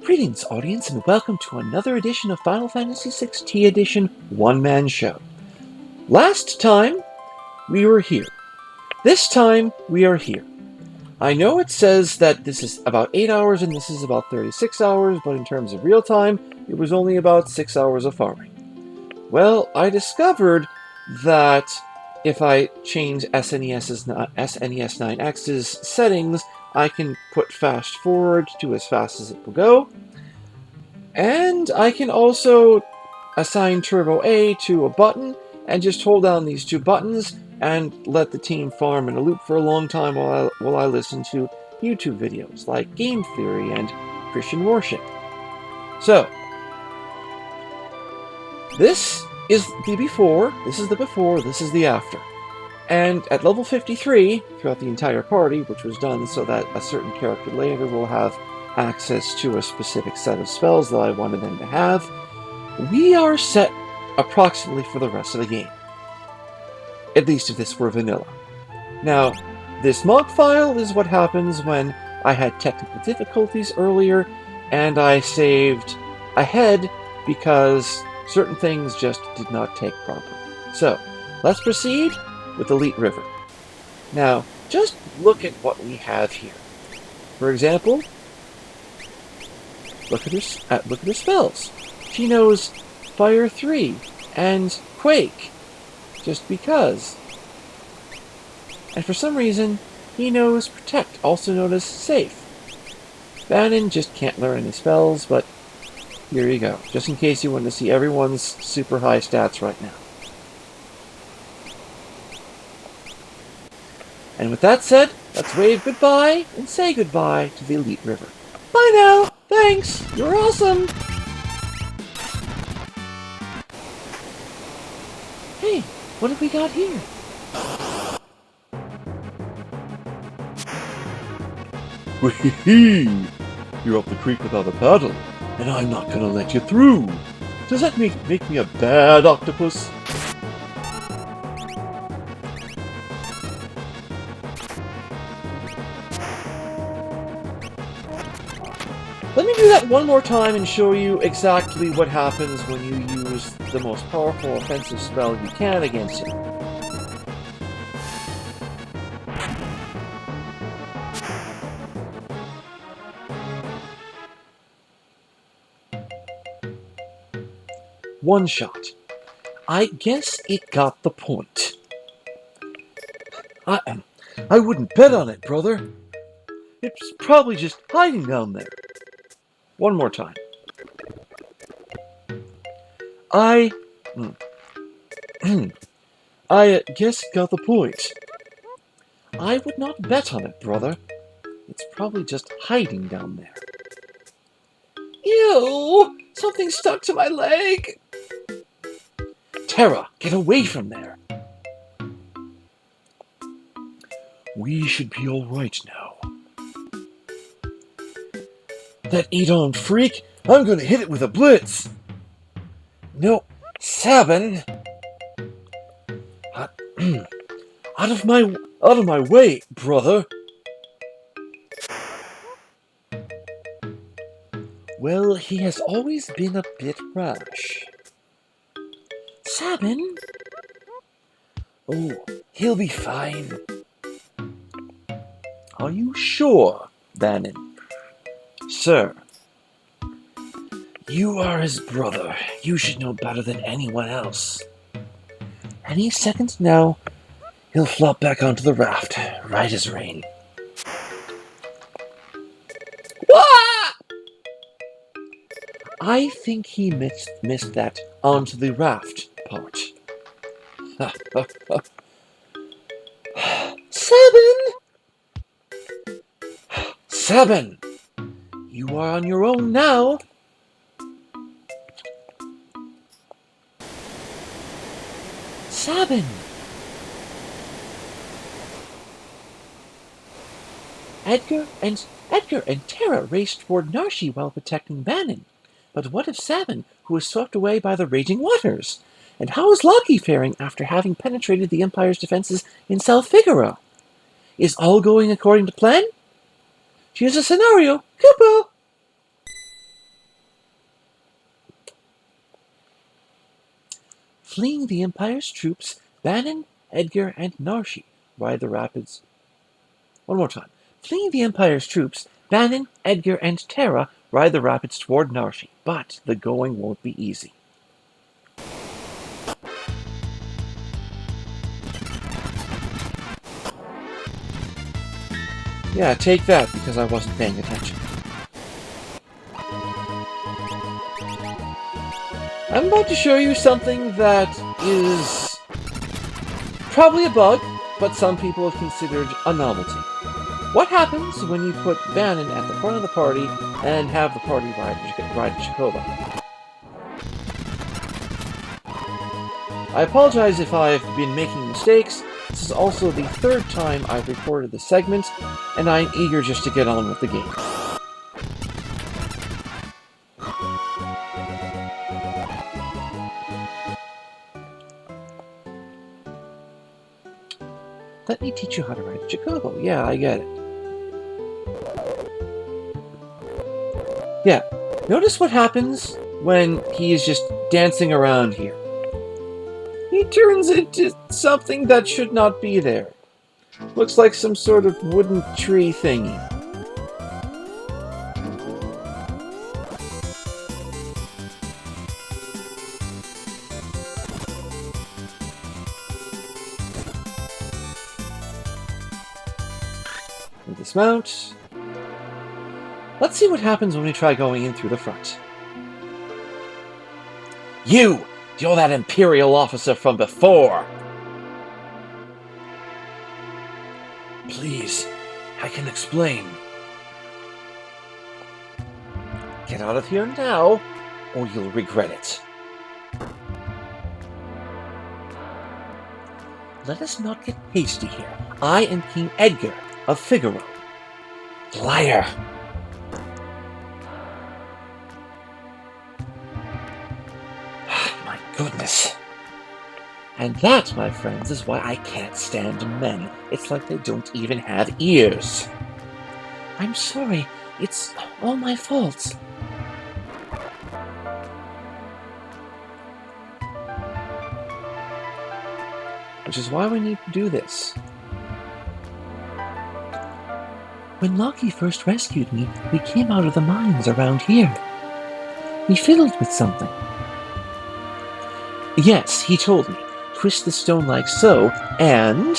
Greetings, audience, and welcome to another edition of Final Fantasy VI T Edition One-Man Show. Last time, we were here. This time, we are here. I know it says that this is about 8 hours and this is about 36 hours, but in terms of real time, it was only about 6 hours of farming. Well, I discovered that if I change SNES 9X's settings, I can put fast forward to as fast as it will go. And I can also assign Turbo A to a button and just hold down these two buttons and let the team farm in a loop for a long time while I listen to YouTube videos like Game Theory and Christian Worship. So, this is the before, this is the after. And at level 53, throughout the entire party, which was done so that a certain character later will have access to a specific set of spells that I wanted them to have, we are set approximately for the rest of the game. At least if this were vanilla. Now, this log file is what happens when I had technical difficulties earlier, and I saved ahead because certain things just did not take properly. So, let's proceed with Elite River. Now, just look at what we have here. For example, look at her spells. She knows Fire 3 and Quake, just because. And for some reason, he knows Protect, also known as Safe. Bannon just can't learn any spells, but here you go, just in case you want to see everyone's super high stats right now. And with that said, let's wave goodbye and say goodbye to the Elite River. Bye now! Thanks! You're awesome! Hey, what have we got here? Whee! You're up the creek without a paddle, and I'm not gonna let you through. Does that make me a bad octopus? Let me do that one more time and show you exactly what happens when you use the most powerful offensive spell you can against him. One shot. I guess it got the point. I wouldn't bet on it, brother. It's probably just hiding down there. One more time. I guess it got the point. I would not bet on it, brother. It's probably just hiding down there. Ew! Something stuck to my leg! Terra, get away from there! We should be alright now. That eight-armed freak, I'm gonna hit it with a blitz! No, Sabin! Out of my way, brother! Well, he has always been a bit rash. Sabin? Oh, he'll be fine. Are you sure, Bannon? Sir, you are his brother. You should know better than anyone else. Any second now, he'll flop back onto the raft, right as rain. Wah! I think he missed that onto the raft part. Sabin! Sabin! You are on your own now. Sabin! Edgar and Terra raced toward Narshe while protecting Bannon. But what of Sabin, who was swept away by the raging waters? And how is Loki faring after having penetrated the Empire's defenses in South Figaro? Is all going according to plan? Here's a scenario. Kupo! Fleeing the Empire's troops, Bannon, Edgar, and Narshe ride the rapids. One more time. Fleeing the Empire's troops, Bannon, Edgar, and Terra ride the rapids toward Narshe, but the going won't be easy. Yeah, take that, because I wasn't paying attention. I'm about to show you something that is probably a bug, but some people have considered a novelty. What happens when you put Bannon at the front of the party and have the party ride Chocobo? I apologize if I've been making mistakes. This is also the third time I've recorded this segment, and I'm eager just to get on with the game. Let me teach you how to ride a Chocobo. Yeah, I get it. Yeah, notice what happens when he is just dancing around here. He turns into something that should not be there. Looks like some sort of wooden tree thingy. Dismount. Let's see what happens when we try going in through the front. You're that Imperial officer from before! Please, I can explain. Get out of here now, or you'll regret it. Let us not get hasty here. I am King Edgar of Figaro. Liar! My goodness. And that, my friends, is why I can't stand men. It's like they don't even have ears. I'm sorry. It's all my fault. Which is why we need to do this. When Loki first rescued me, we came out of the mines around here. He fiddled with something. Yes, he told me. Twist the stone like so, and...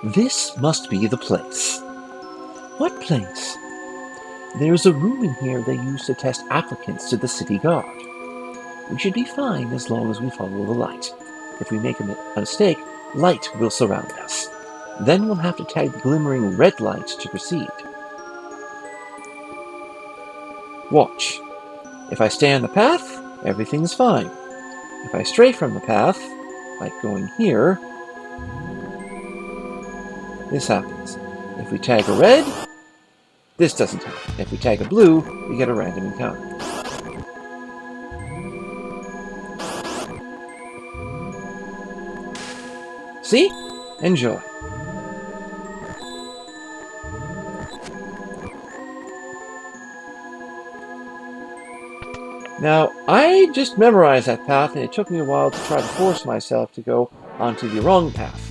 This must be the place. What place? There's a room in here they use to test applicants to the city guard. We should be fine as long as we follow the light. If we make a mistake, light will surround us. Then we'll have to tag the glimmering red light to proceed. Watch. If I stay on the path, everything's fine. If I stray from the path, like going here, this happens. If we tag a red, this doesn't happen. If we tag a blue, we get a random encounter. See? Enjoy. Now, I just memorized that path, and it took me a while to try to force myself to go onto the wrong path.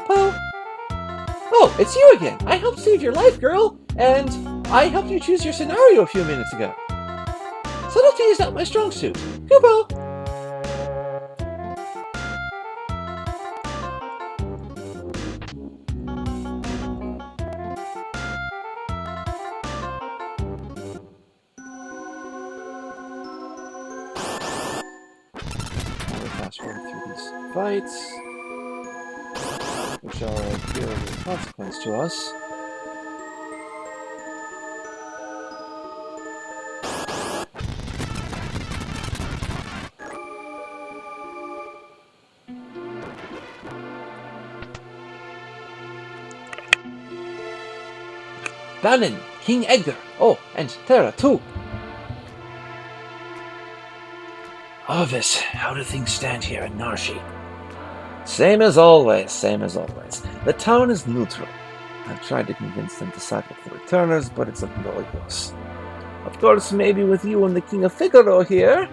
Po! Oh, it's you again! I helped save your life, girl! And I helped you choose your scenario a few minutes ago. Subtlety is not my strong suit. Kupo! fights, which are of great consequence to us. Banin, King Edgar, oh, and Terra too. Arvis, how do things stand here in Narshi? Same as always, same as always. The town is neutral. I've tried to convince them to side with the returners, but it's of no use. Of course, maybe with you and the King of Figaro here.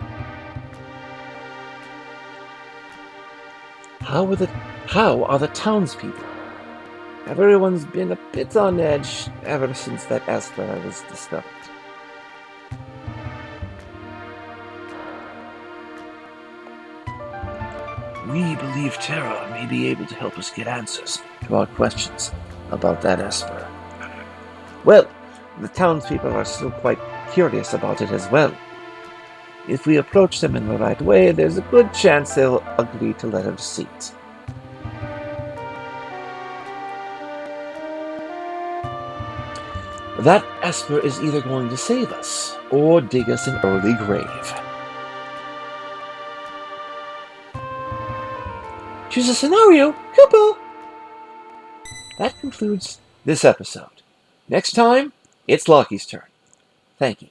How are the townspeople? Everyone's been a bit on edge ever since that Esper was discovered. We believe Terra may be able to help us get answers to our questions about that Esper. Well, the townspeople are still quite curious about it as well. If we approach them in the right way, there's a good chance they'll agree to let us see it. That Esper is either going to save us, or dig us an early grave. Choose a scenario, Kupo! That concludes this episode. Next time, it's Loki's turn. Thank you.